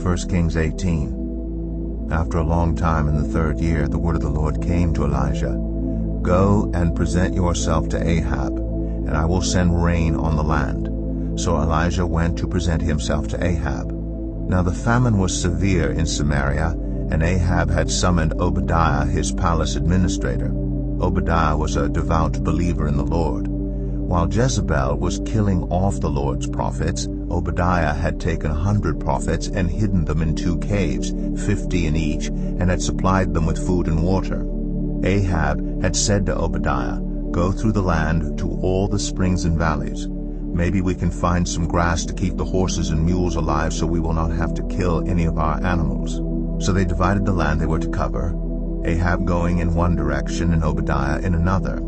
1 Kings 18. After a long time in the 3rd year, the word of the Lord came to Elijah. Go and present yourself to Ahab, and I will send rain on the land. So Elijah went to present himself to Ahab. Now the famine was severe in Samaria, and Ahab had summoned Obadiah, his palace administrator. Obadiah was a devout believer in the Lord. While Jezebel was killing off the Lord's prophets, Obadiah had taken 100 prophets and hidden them in 2 caves, 50 in each, and had supplied them with food and water. Ahab had said to Obadiah, "Go through the land to all the springs and valleys. Maybe we can find some grass to keep the horses and mules alive so we will not have to kill any of our animals." So they divided the land they were to cover, Ahab going in one direction and Obadiah in another.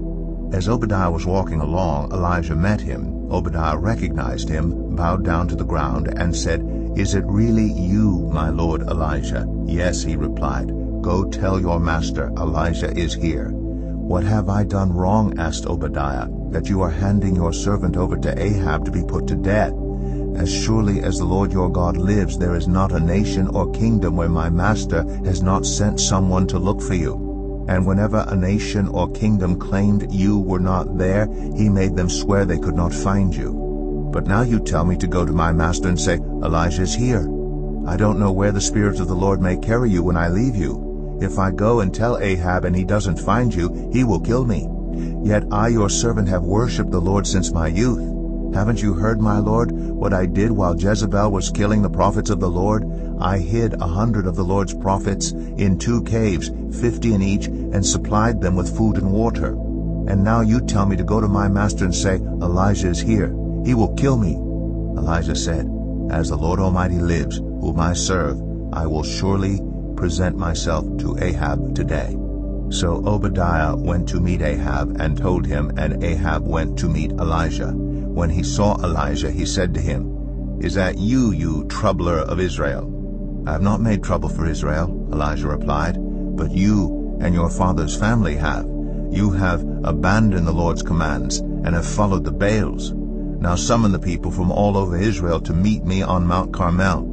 As Obadiah was walking along, Elijah met him. Obadiah recognized him, bowed down to the ground, and said, "Is it really you, my lord Elijah?" "Yes," he replied. "Go tell your master, Elijah is here." "What have I done wrong," asked Obadiah, "that you are handing your servant over to Ahab to be put to death? As surely as the Lord your God lives, there is not a nation or kingdom where my master has not sent someone to look for you. And whenever a nation or kingdom claimed you were not there, he made them swear they could not find you. But now you tell me to go to my master and say, 'Elijah is here.' I don't know where the Spirit of the Lord may carry you when I leave you. If I go and tell Ahab and he doesn't find you, he will kill me. Yet I, your servant, have worshipped the Lord since my youth. Haven't you heard, my Lord, what I did while Jezebel was killing the prophets of the Lord? I hid 100 of the Lord's prophets in 2 caves, 50 in each, and supplied them with food and water. And now you tell me to go to my master and say, 'Elijah is here.' He will kill me." Elijah said, "As the Lord Almighty lives, whom I serve, I will surely present myself to Ahab today." So Obadiah went to meet Ahab and told him, and Ahab went to meet Elijah. When he saw Elijah, he said to him, "Is that you, you troubler of Israel?" "I have not made trouble for Israel," Elijah replied, "but you and your father's family have. You have abandoned the Lord's commands and have followed the Baals. Now summon the people from all over Israel to meet me on Mount Carmel,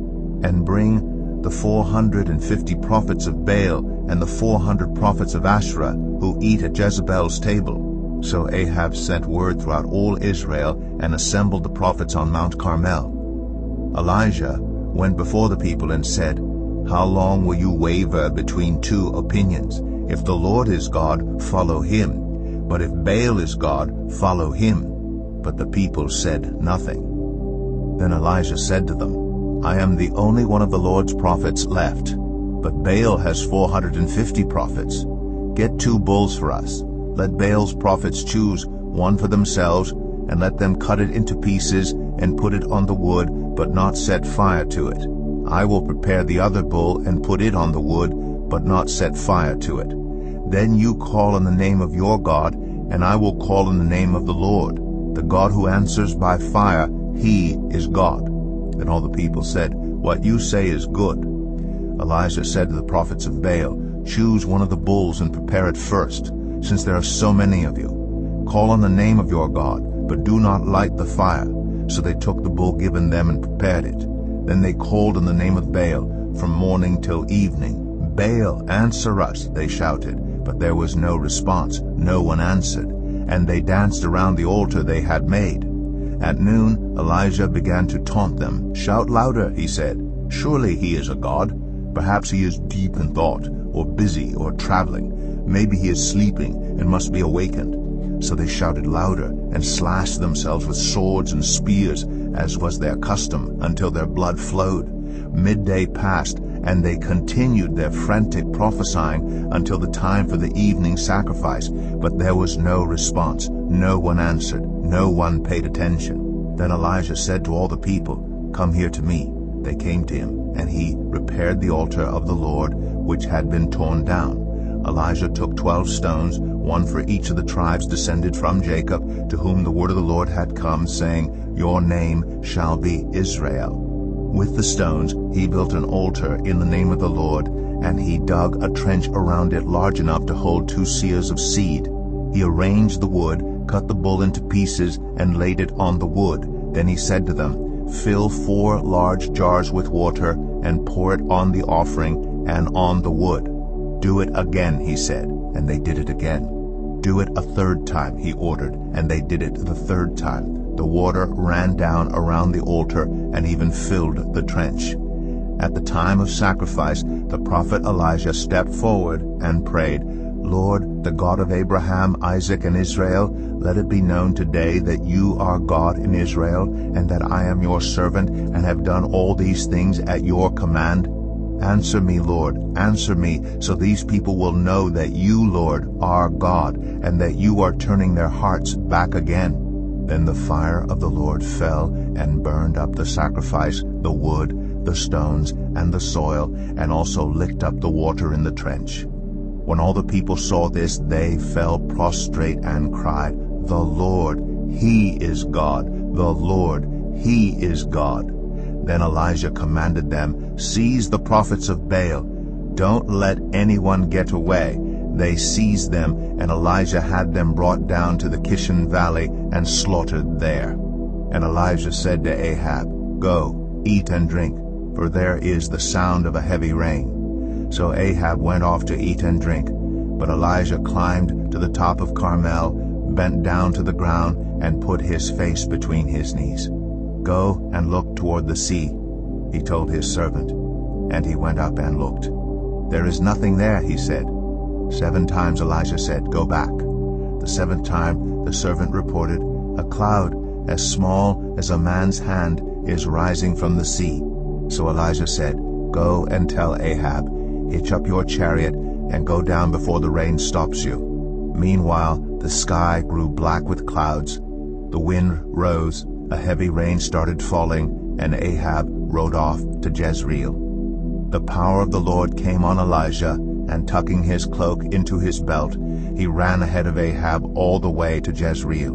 and bring the 450 prophets of Baal and the 400 prophets of Asherah who eat at Jezebel's table." So Ahab sent word throughout all Israel and assembled the prophets on Mount Carmel. Elijah went before the people and said, "How long will you waver between 2 opinions? If the Lord is God, follow him. But if Baal is God, follow him." But the people said nothing. Then Elijah said to them, "I am the only one of the Lord's prophets left, but Baal has 450 prophets. Get 2 bulls for us. Let Baal's prophets choose one for themselves, and let them cut it into pieces and put it on the wood, but not set fire to it. I will prepare the other bull and put it on the wood, but not set fire to it. Then you call on the name of your God, and I will call on the name of the Lord. The God who answers by fire, he is God." Then all the people said, "What you say is good." Elijah said to the prophets of Baal, "Choose one of the bulls and prepare it first, since there are so many of you. Call on the name of your God, but do not light the fire." So they took the bull given them and prepared it. Then they called on the name of Baal from morning till evening. "Baal, answer us," they shouted, but there was no response. No one answered, and they danced around the altar they had made. At noon Elijah began to taunt them. "Shout louder," he said. "Surely he is a god. Perhaps he is deep in thought, or busy, or traveling. Maybe he is sleeping and must be awakened." So they shouted louder and slashed themselves with swords and spears, as was their custom, until their blood flowed. Midday passed, and they continued their frantic prophesying until the time for the evening sacrifice. But there was no response. No one answered. No one paid attention. Then Elijah said to all the people, "Come here to me." They came to him, and he repaired the altar of the Lord, which had been torn down. Elijah took 12 stones, one for each of the tribes descended from Jacob, to whom the word of the Lord had come, saying, "Your name shall be Israel." With the stones he built an altar in the name of the Lord, and he dug a trench around it large enough to hold 2 seahs of seed. He arranged the wood, cut the bull into pieces, and laid it on the wood. Then he said to them, "Fill 4 large jars with water and pour it on the offering and on the wood. Do it again, he said, and they did it again. Do it a third time, he ordered, and they did it the third time. The water ran down around the altar and even filled the trench. At the time of sacrifice, the prophet Elijah stepped forward and prayed, Lord, the God of Abraham, Isaac, and Israel, let it be known today that you are God in Israel, and that I am your servant, and have done all these things at your command. Answer me, Lord, answer me, so these people will know that you, Lord, are God, and that you are turning their hearts back again. Then the fire of the Lord fell and burned up the sacrifice, the wood, the stones, and the soil, and also licked up the water in the trench. When all the people saw this, they fell prostrate and cried, The Lord, He is God! The Lord, He is God! Then Elijah commanded them, Seize the prophets of Baal. Don't let anyone get away. They seized them, and Elijah had them brought down to the Kishon Valley and slaughtered there. And Elijah said to Ahab, Go, eat and drink, for there is the sound of a heavy rain. So Ahab went off to eat and drink. But Elijah climbed to the top of Carmel, bent down to the ground, and put his face between his knees. Go and look toward the sea, he told his servant. And he went up and looked. There is nothing there, he said. 7 times Elijah said, Go back. The 7th time the servant reported, A cloud as small as a man's hand is rising from the sea. So Elijah said, Go and tell Ahab, Hitch up your chariot and go down before the rain stops you. Meanwhile, the sky grew black with clouds. The wind rose, a heavy rain started falling, and Ahab rode off to Jezreel. The power of the Lord came on Elijah, and tucking his cloak into his belt, he ran ahead of Ahab all the way to Jezreel.